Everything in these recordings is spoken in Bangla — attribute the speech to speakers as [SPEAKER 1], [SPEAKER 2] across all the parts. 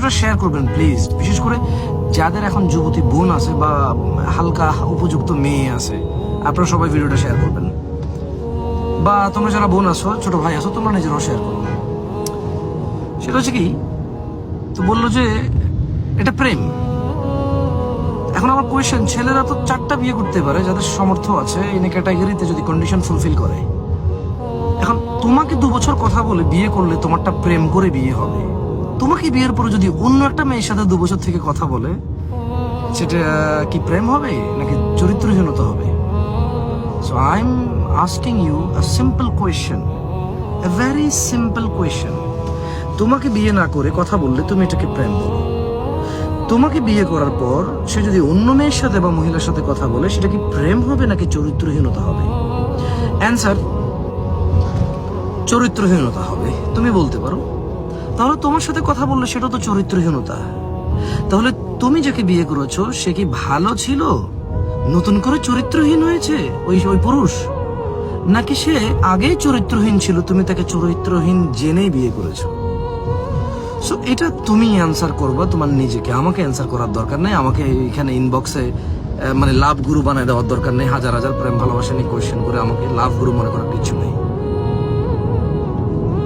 [SPEAKER 1] ভিডিওটা শেয়ার করবেন প্লিজ, বিশেষ করে যাদের এখন যুবতী বোন আছে বা হালকা উপযুক্ত মেয়ে আছে, আপনারা সবাই ভিডিওটা শেয়ার করবেন। বা তোমরা যারা বোন আছো, ছোট ভাই আছো, তোমরা নিজেরাও শেয়ার করো। সেটা হচ্ছে কি, তো বললো যে এটা প্রেম। এখন আমার কোয়েশ্চেন, ছেলেরা তো 4টা বিয়ে করতে পারে যাদের সামর্থ্য আছে এই ক্যাটাগরিতে, যদি কন্ডিশন ফুলফিল করে। এখন তোমাকে 2 বছর কথা বলে বিয়ে করলে তোমারটা প্রেম করে বিয়ে হবে। তোমাকে বিয়ের পরে যদি অন্য একটা মেয়ের সাথে 2 বছর থেকে কথা বলে, সেটা কি প্রেম হবে নাকি চরিত্রহীনতা হবে? So I am asking you a simple question, a very simple question. তোমাকে বিয়ে না করে কথা বললে তুমি এটাকে প্রেম বলো। তোমাকে বিয়ে করার পর সে যদি অন্য মেয়ের সাথে বা মহিলার সাথে কথা বলে, সেটা কি প্রেম হবে নাকি চরিত্রহীনতা হবে? অ্যান্সার, চরিত্রহীনতা হবে। তুমি বলতে পারো তাহলে তোমার সাথে কথা বললে সেটা তো চরিত্রহীনতা। তাহলে তুমি যাকে বিয়ে করেছো সে কি ভালো ছিল, নতুন করে চরিত্রহীন হয়েছে ওই পুরুষ, নাকি সে আগেই চরিত্রহীন ছিল, তুমি তাকে চরিত্রহীন জেনেই বিয়ে করেছো? সো এটা তুমি অ্যান্সার করবা তোমার নিজেকে, আমাকে অ্যান্সার করার দরকার নেই। আমাকে এখানে ইনবক্সে মানে লাভ গুরু বানায় দেওয়ার দরকার নেই। হাজার হাজার প্রেম ভালোবাসা নিয়ে কোয়েশ্চেন করে আমাকে লাভ গুরু মনে করার কিছু নেই,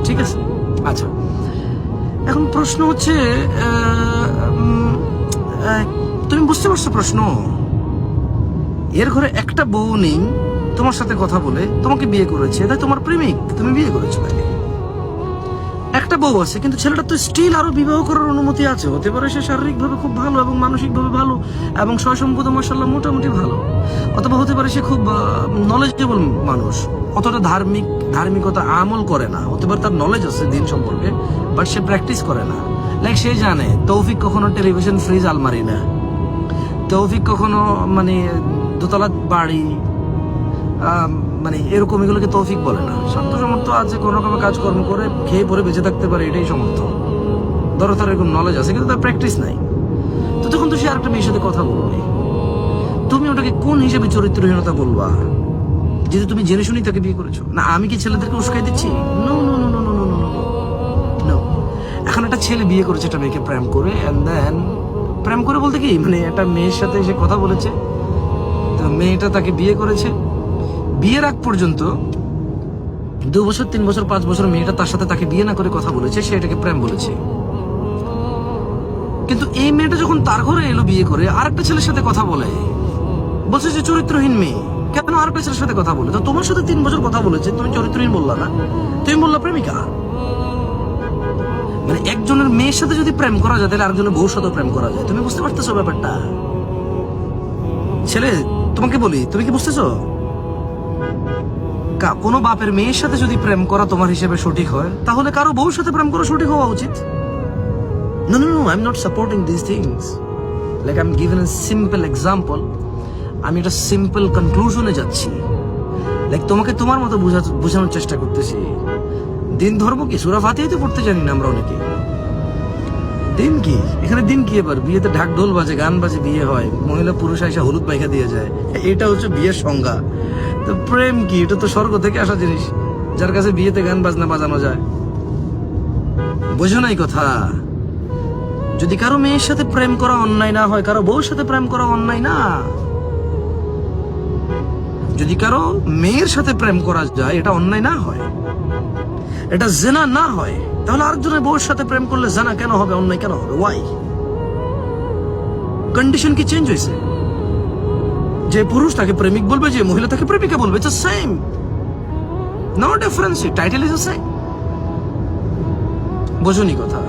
[SPEAKER 1] ঠিক আছে? আচ্ছা, এখন প্রশ্ন হচ্ছে, তুমি বুঝতে পারছো প্রশ্ন? এর ঘরে একটা বউ নেই, তোমার সাথে কথা বলে তোমাকে বিয়ে করেছে, তাই তোমার প্রেমিক, তুমি বিয়ে করেছো তাকে। একটা বউ আছে, কিন্তু ছেলেটা তো স্টিল আরো বিবাহ করার অনুমতি আছে। হতে পারে সে শারীরিকভাবে খুব ভালো এবং মানসিকভাবে ভালো এবং সয় সম্পদ মাশাআল্লাহ মোটামুটি ভালো, অথবা হতে পারে সে খুব নলেজেবল মানুষ, অতটা ধার্মিকতা আমল করে না। হতে পারে তার নলেজ আছে দিন সম্পর্কে, বাট সে প্র্যাকটিস করে না। লাইক সে জানে তৌফিক কখনো টেলিভিশন, ফ্রিজ, আলমারি না। তৌফিক কখনো মানে দোতলা বাড়ি, মানে এরকম এগুলোকে তৌফিক বলে না। শান্ত সমর্থ আছে, কোনো রকমের কাজকর্ম করে খেয়ে পরে বেঁচে থাকতে পারে, এটাই সমর্থ। ধরো তার এরকম নলেজ আছে কিন্তু তার প্র্যাকটিস নাই, তো তখন তো সে আরেকটা মেয়ের সাথে কথা বলবে। তুমি ওটাকে কোন হিসেবে চরিত্রহীনতা বলবা, যদি তুমি জেনে শুনি তাকে বিয়ে করেছো? না আমি কি ছেলেদেরকে উস্কাই দিচ্ছি? No no no no no no no no. এখন একটা ছেলে বিয়ে করেছে একটা মেয়েকে প্রেম করে, এন্ড দেন প্রেম করে বলতে কি, মানে একটা মেয়ের সাথে সে কথা বলেছে, তো মেয়েটা তাকে বিয়ে করেছে। বিয়ের আগ পর্যন্ত 2 বছর, 3 বছর, 5 বছর মেয়েটা তার সাথে তাকে বিয়ে না করে কথা বলেছে, সে এটাকে প্রেম বলেছে। কিন্তু এই মেয়েটা যখন তার ঘরে এলো বিয়ে করে, আরেকটা ছেলের সাথে কথা বলে, বলছে যে চরিত্রহীন মেয়ে। কেন আরেকটা ছেলের সাথে কথা বলে? তো তোমার সাথে 3 বছর কথা বলেছে, তুমি চরিত্রহীন বললা না, তুমি বললা প্রেমিকা। মানে একজনের মেয়ের সাথে যদি প্রেম করা যায়, তাহলে আরেকজনের বউর সাথে প্রেম করা যায়। তুমি বুঝতে পারতেছো ব্যাপারটা? ছেলে তোমাকে বলি, তুমি কি বুঝতেছো? কোনো বাপের মেয়ের সাথে যদি প্রেম করা তোমার হিসেবে সঠিক হয়, তাহলে কারো বউর সাথে প্রেম করা সঠিক হওয়া উচিত। No, no, no, I'm not supporting these things. Like I'm giving a simple example. আমি একটা সিম্পল কনক্লুশনে যাচ্ছি। লাইক তোমাকে তোমার মতো বোঝানোর চেষ্টা করতেছি। দিন ধর্ম কি? সূরা ফাতিহা তো পড়তে জানি না আমরা অনেকে। দিন কি? এখানে দিন কি? এবার বিয়েতে ঢাক ঢোল বাজে, গান বাজে, বিয়ে হয়, মহিলা পুরুষ আইসা হলুদ মাইখা দিয়ে যায়, এটা হচ্ছে বিয়ের সংজ্ঞা। তো প্রেম কি? এটা তো স্বর্গ থেকে আসা জিনিস, যার কাছে বিয়েতে গান বাজনা বাজানো যায়। বোঝো নাই কথা? যদি কারো মেয়ের সাথে প্রেম করা অন্যায় না হয়, কারো বউর সাথে প্রেম করা অন্যায় না। যদি কারো মেয়ের সাথে প্রেম করা যায়, এটা অন্যায় না হয়, এটা জেনা না হয়, তাহলে আরেকজনের বউর সাথে প্রেম করলে জেনা কেন হবে, অন্যায় কেন হবে? ওয়াই? কন্ডিশন কি চেঞ্জ হয়েছে? যে পুরুষ তাকে প্রেমিক বলবে, যে মহিলা তাকে প্রেমিকা বলবে, it's same, no difference, title is the same. বোঝনি কথা?